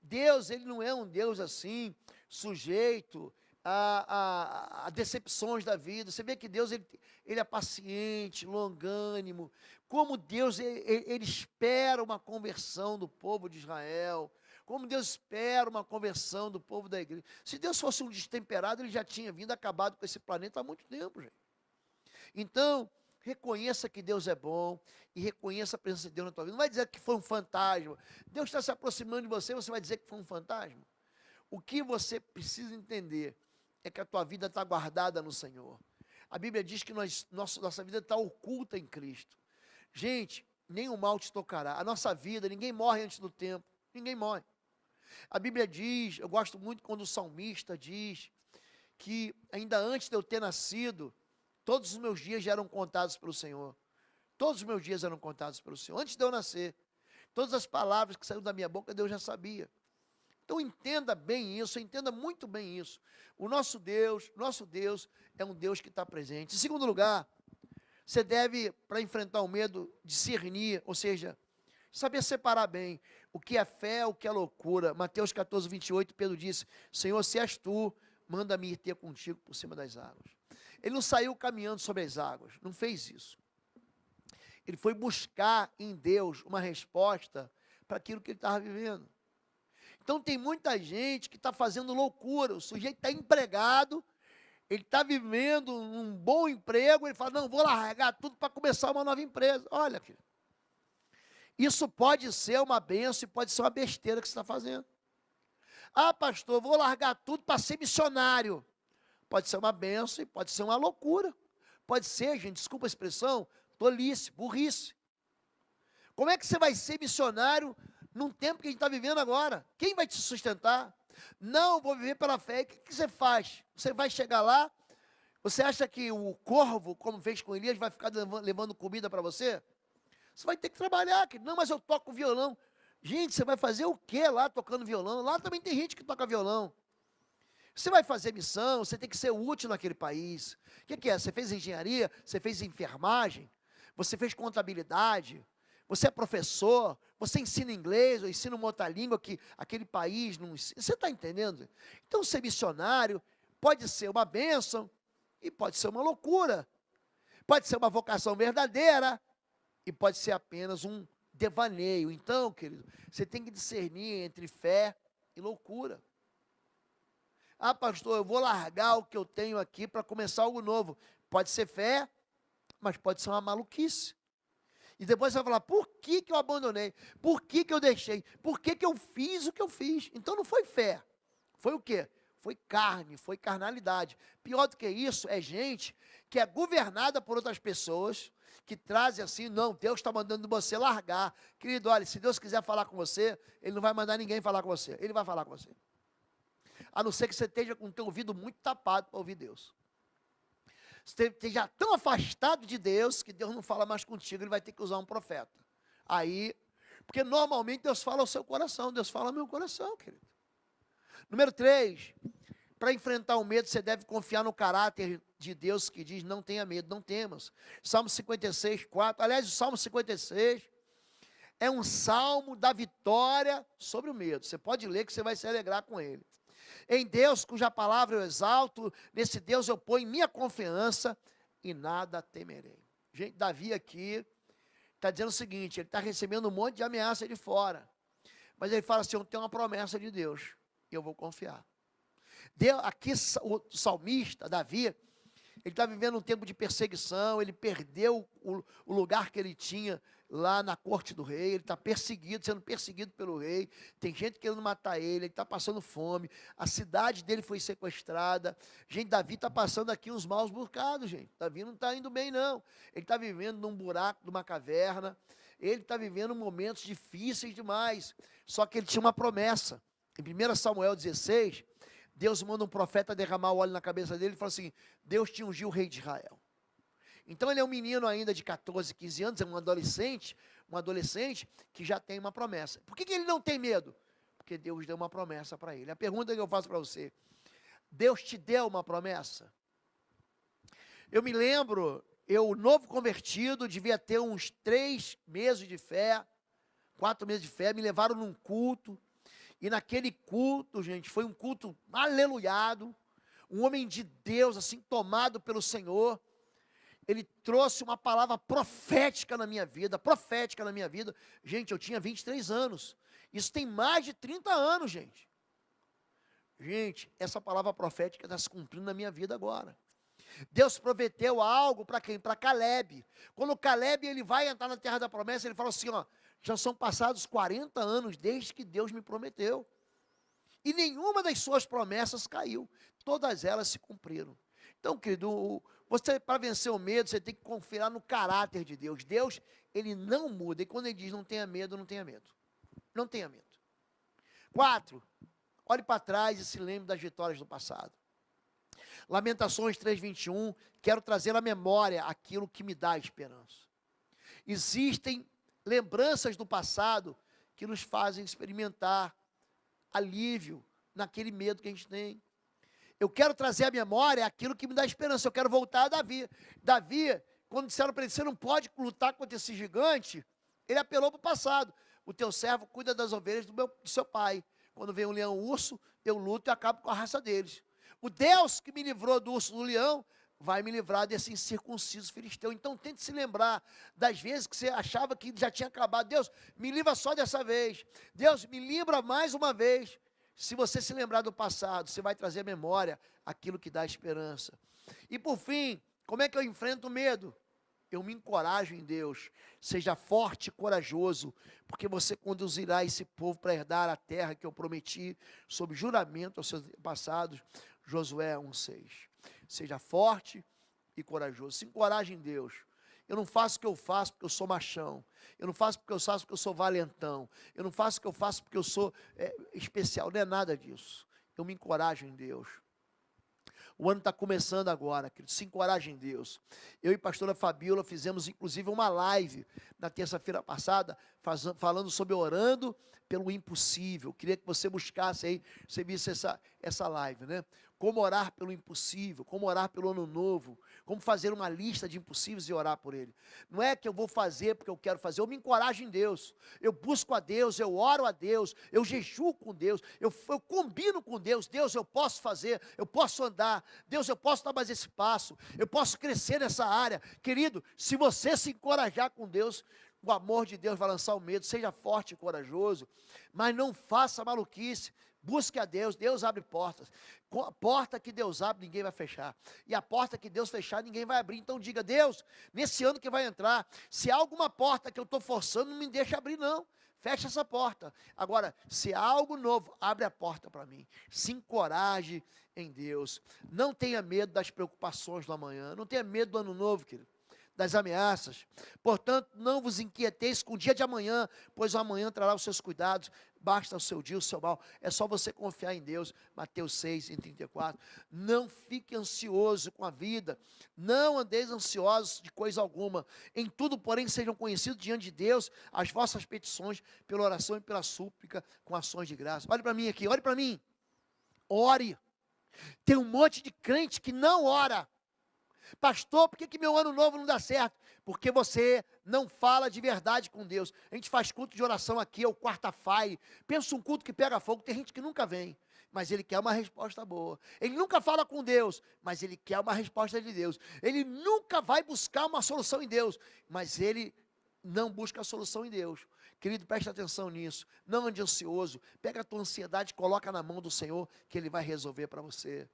Deus, ele não é um Deus assim, sujeito a decepções da vida. Você vê que Deus, ele é paciente, longânimo. Como Deus, ele espera uma conversão do povo de Israel. Como Deus espera uma conversão do povo da igreja. Se Deus fosse um destemperado, ele já tinha vindo, acabado com esse planeta há muito tempo, gente. Então, reconheça que Deus é bom e reconheça a presença de Deus na tua vida. Não vai dizer que foi um fantasma. Deus está se aproximando de você, você vai dizer que foi um fantasma. O que você precisa entender é que a tua vida está guardada no Senhor. A Bíblia diz que nossa vida está oculta em Cristo. Gente, nenhum mal te tocará. A nossa vida, ninguém morre antes do tempo. Ninguém morre. A Bíblia diz, eu gosto muito quando o salmista diz que ainda antes de eu ter nascido, todos os meus dias já eram contados pelo Senhor. Todos os meus dias eram contados pelo Senhor. Antes de eu nascer, todas as palavras que saíram da minha boca, Deus já sabia. Então entenda bem isso, entenda muito bem isso. O nosso Deus é um Deus que está presente. Em segundo lugar, você deve, para enfrentar o medo, discernir, ou seja, saber separar bem o que é fé, o que é loucura. Mateus 14, 28, Pedro disse: Senhor, se és tu, manda-me ir ter contigo por cima das águas. Ele não saiu caminhando sobre as águas, não fez isso. Ele foi buscar em Deus uma resposta para aquilo que ele estava vivendo. Então tem muita gente que está fazendo loucura. O sujeito está empregado, ele está vivendo um bom emprego, ele fala: não, vou largar tudo para começar uma nova empresa. Olha, filho, isso pode ser uma bênção e pode ser uma besteira que você está fazendo. Ah, pastor, vou largar tudo para ser missionário. Pode ser uma bênção e pode ser uma loucura. Pode ser, gente, desculpa a expressão, tolice, burrice. Como é que você vai ser missionário num tempo que a gente está vivendo agora? Quem vai te sustentar? Não, vou viver pela fé. O que você faz? Você vai chegar lá, você acha que o corvo, como fez com Elias, vai ficar levando comida para você? Você vai ter que trabalhar. Não, mas eu toco violão. Gente, você vai fazer o que lá tocando violão? Lá também tem gente que toca violão. Você vai fazer missão, você tem que ser útil naquele país. O que é? Você fez engenharia? Você fez enfermagem? Você fez contabilidade? Você é professor? Você ensina inglês ou ensina uma outra língua que aquele país não ensina? Você está entendendo? Então, ser missionário pode ser uma bênção e pode ser uma loucura. Pode ser uma vocação verdadeira e pode ser apenas um devaneio. Então, querido, você tem que discernir entre fé e loucura. Ah, pastor, eu vou largar o que eu tenho aqui para começar algo novo. Pode ser fé, mas pode ser uma maluquice. E depois você vai falar, por que eu abandonei? Por que eu deixei? Por que eu fiz o que eu fiz? Então não foi fé. Foi o quê? Foi carne, foi carnalidade. Pior do que isso, é gente que é governada por outras pessoas, que trazem assim, não, Deus está mandando você largar. Querido, olha, se Deus quiser falar com você, Ele não vai mandar ninguém falar com você. Ele vai falar com você. A não ser que você esteja com o teu ouvido muito tapado para ouvir Deus. Você esteja tão afastado de Deus, que Deus não fala mais contigo, Ele vai ter que usar um profeta. Aí, porque normalmente Deus fala ao seu coração, Deus fala ao meu coração, querido. Número 3, para enfrentar o medo, você deve confiar no caráter de Deus, que diz, não tenha medo, não temas. Salmo 56, 4, aliás, o Salmo 56 é um salmo da vitória sobre o medo. Você pode ler que você vai se alegrar com ele. Em Deus, cuja palavra eu exalto, nesse Deus eu ponho minha confiança e nada temerei. Gente, Davi aqui está dizendo o seguinte, ele está recebendo um monte de ameaça de fora, mas ele fala assim, eu tenho uma promessa de Deus, e eu vou confiar. Aqui o salmista, Davi, ele está vivendo um tempo de perseguição, ele perdeu o lugar que ele tinha lá na corte do rei, ele está perseguido, sendo perseguido pelo rei, tem gente querendo matar ele está passando fome, a cidade dele foi sequestrada. Gente, Davi está passando aqui uns maus bocados, gente. Davi não está indo bem, não. Ele está vivendo num buraco, numa caverna, ele está vivendo momentos difíceis demais, só que ele tinha uma promessa. Em 1 Samuel 16, Deus manda um profeta derramar o óleo na cabeça dele e fala assim, Deus te ungiu o rei de Israel. Então ele é um menino ainda de 14, 15 anos, é um adolescente que já tem uma promessa. Por que ele não tem medo? Porque Deus deu uma promessa para ele. A pergunta que eu faço para você, Deus te deu uma promessa? Eu me lembro, eu novo convertido, devia ter uns 3 meses de fé, 4 meses de fé, me levaram num culto, e naquele culto, gente, foi um culto aleluiado, um homem de Deus, assim, tomado pelo Senhor, ele trouxe uma palavra profética na minha vida, gente, eu tinha 23 anos, isso tem mais de 30 anos, gente, essa palavra profética está se cumprindo na minha vida agora. Deus prometeu algo para quem? Para Caleb. Quando Caleb ele vai entrar na terra da promessa, ele fala assim, ó, já são passados 40 anos desde que Deus me prometeu, e nenhuma das suas promessas caiu, todas elas se cumpriram. Então, querido, você, para vencer o medo, você tem que confiar no caráter de Deus. Deus, ele não muda. E quando ele diz não tenha medo, não tenha medo. Não tenha medo. 4, olhe para trás e se lembre das vitórias do passado. Lamentações 3:21, quero trazer à memória aquilo que me dá esperança. Existem lembranças do passado que nos fazem experimentar alívio naquele medo que a gente tem. Eu quero trazer à memória aquilo que me dá esperança. Eu quero voltar a Davi. Davi, quando disseram para ele, você não pode lutar contra esse gigante, ele apelou para o passado. O teu servo cuida das ovelhas do seu pai. Quando vem um leão, um urso, eu luto e acabo com a raça deles. O Deus que me livrou do urso, do leão, vai me livrar desse incircunciso filisteu. Então tente se lembrar das vezes que você achava que já tinha acabado. Deus, me livra só dessa vez. Deus, me livra mais uma vez. Se você se lembrar do passado, você vai trazer à memória aquilo que dá esperança. E por fim, como é que eu enfrento o medo? Eu me encorajo em Deus. Seja forte e corajoso, porque você conduzirá esse povo para herdar a terra que eu prometi, sob juramento aos seus passados. Josué 1:6. Seja forte e corajoso. Se encoraje em Deus. Eu não faço o que eu faço porque eu sou machão. Eu não faço porque eu faço porque eu sou valentão. Eu não faço o que eu faço porque eu sou especial. Não é nada disso. Eu me encorajo em Deus. O ano está começando agora, querido. Se encoraje em Deus. Eu e a pastora Fabiola fizemos, inclusive, uma live na terça-feira passada, falando sobre orando pelo impossível. Queria que você buscasse aí, você visse essa live, né? como orar pelo impossível, como orar pelo ano novo, como fazer uma lista de impossíveis e orar por ele. Não é que eu vou fazer porque eu quero fazer, eu me encorajo em Deus, eu busco a Deus, eu oro a Deus, eu jejuo com Deus, eu combino com Deus. Deus, eu posso fazer, eu posso andar, Deus, eu posso dar mais esse passo, eu posso crescer nessa área. Querido, se você se encorajar com Deus, o amor de Deus vai lançar o medo. Seja forte e corajoso, mas não faça maluquice. Busque a Deus, Deus abre portas. A porta que Deus abre, ninguém vai fechar. E a porta que Deus fechar, ninguém vai abrir. Então diga: Deus, nesse ano que vai entrar, se há alguma porta que eu estou forçando, não me deixa abrir não. Fecha essa porta. Agora, se há algo novo, abre a porta para mim. Se encoraje em Deus. Não tenha medo das preocupações do amanhã. Não tenha medo do ano novo, querido, das ameaças. Portanto, não vos inquieteis com o dia de amanhã, pois o amanhã trará os seus cuidados. Basta o seu dia, o seu mal. É só você confiar em Deus. Mateus 6:34. Não fique ansioso com a vida. Não andeis ansiosos de coisa alguma. Em tudo, porém, sejam conhecidos diante de Deus as vossas petições, pela oração e pela súplica, com ações de graça. Olhe para mim aqui, olhe para mim. Ore. Tem um monte de crente que não ora. Pastor, por que meu ano novo não dá certo? Porque você não fala de verdade com Deus. A gente faz culto de oração aqui, é o quarta-feira. Pensa um culto que pega fogo, tem gente que nunca vem, mas ele quer uma resposta boa. Ele nunca fala com Deus, mas ele quer uma resposta de Deus. Ele nunca vai buscar uma solução em Deus, mas ele não busca a solução em Deus. Querido, preste atenção nisso. Não ande ansioso. Pega a tua ansiedade e coloca na mão do Senhor, que Ele vai resolver para você.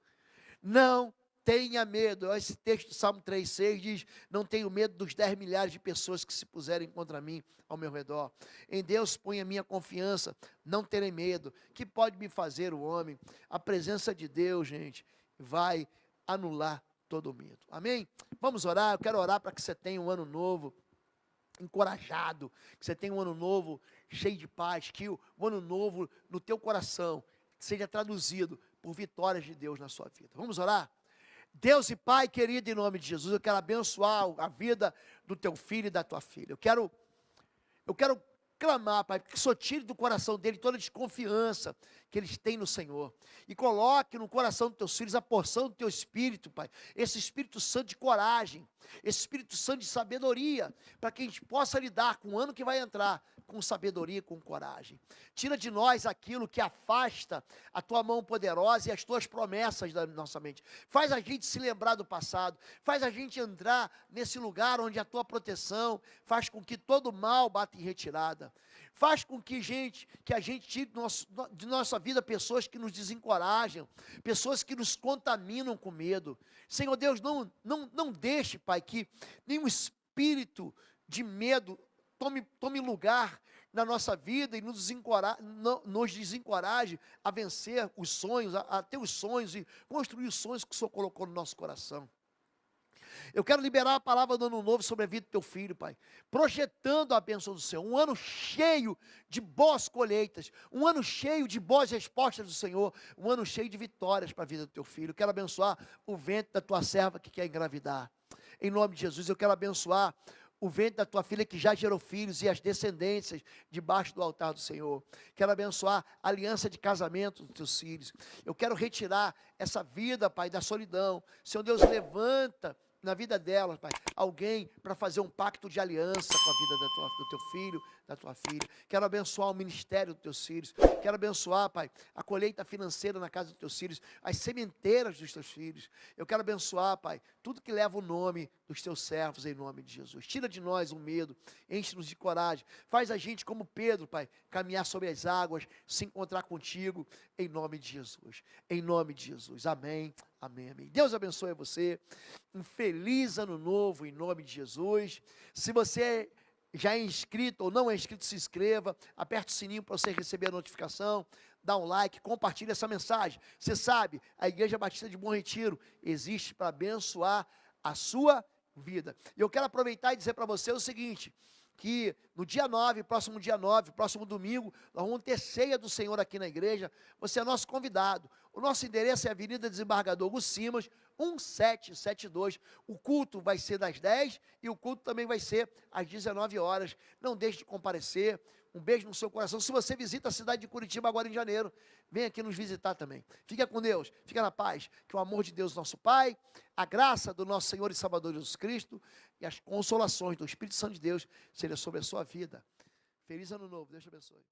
Não tenha medo. Esse texto de Salmo 3,6 diz: não tenho medo dos 10 milhares de pessoas que se puserem contra mim ao meu redor. Em Deus ponho a minha confiança, não terei medo. Que pode me fazer o homem? A presença de Deus, gente, vai anular todo medo. Amém? Vamos orar. Eu quero orar para que você tenha um ano novo encorajado, que você tenha um ano novo cheio de paz, que o ano novo no teu coração seja traduzido por vitórias de Deus na sua vida. Vamos orar? Deus e Pai querido, em nome de Jesus, eu quero abençoar a vida do teu filho e da tua filha. Eu quero clamar, Pai, que o Senhor tire do coração dele toda a desconfiança que eles têm no Senhor, e coloque no coração dos teus filhos a porção do teu Espírito, Pai, esse Espírito Santo de coragem, esse Espírito Santo de sabedoria, para que a gente possa lidar com o ano que vai entrar, com sabedoria e com coragem. Tira de nós aquilo que afasta a tua mão poderosa e as tuas promessas da nossa mente. Faz a gente se lembrar do passado, faz a gente entrar nesse lugar onde a tua proteção faz com que todo mal bata em retirada. Faz com que a gente tire de nossa vida pessoas que nos desencorajam, pessoas que nos contaminam com medo. Senhor Deus, não deixe, Pai, que nenhum espírito de medo tome lugar na nossa vida e nos desencoraje a vencer os sonhos, a ter os sonhos e construir os sonhos que o Senhor colocou no nosso coração. Eu quero liberar a palavra do ano novo sobre a vida do teu filho, Pai, projetando a bênção do Senhor, um ano cheio de boas colheitas, um ano cheio de boas respostas do Senhor, um ano cheio de vitórias para a vida do teu filho. Eu quero abençoar o ventre da tua serva que quer engravidar, em nome de Jesus. Eu quero abençoar o ventre da tua filha que já gerou filhos e as descendências debaixo do altar do Senhor. Quero abençoar a aliança de casamento dos teus filhos. Eu quero retirar essa vida, Pai, da solidão. Senhor Deus, levanta na vida delas, Pai, alguém para fazer um pacto de aliança com a vida do teu filho, da tua filha. Quero abençoar o ministério dos teus filhos. Quero abençoar, Pai, a colheita financeira na casa dos teus filhos, as sementeiras dos teus filhos. Eu quero abençoar, Pai, tudo que leva o nome dos teus servos, em nome de Jesus. Tira de nós o medo, enche-nos de coragem. Faz a gente como Pedro, Pai, caminhar sobre as águas, se encontrar contigo, em nome de Jesus. Em nome de Jesus. Amém. Amém, amém. Deus abençoe você. Um feliz ano novo em nome de Jesus. Se você já é inscrito ou não é inscrito, se inscreva. Aperte o sininho para você receber a notificação. Dá um like, compartilhe essa mensagem. Você sabe, a Igreja Batista de Bom Retiro existe para abençoar a sua vida. E eu quero aproveitar e dizer para você o seguinte, que no dia 9, próximo domingo, nós vamos ter ceia do Senhor aqui na igreja. Você é nosso convidado. O nosso endereço é Avenida Desembargador Gus Simas, 1772. O culto vai ser das 10 e o culto também vai ser às 19 horas. Não deixe de comparecer. Um beijo no seu coração. Se você visita a cidade de Curitiba agora em janeiro, vem aqui nos visitar também. Fica com Deus, fica na paz. Que o amor de Deus, nosso Pai, a graça do nosso Senhor e Salvador Jesus Cristo e as consolações do Espírito Santo de Deus seja sobre a sua vida. Feliz ano novo. Deus te abençoe.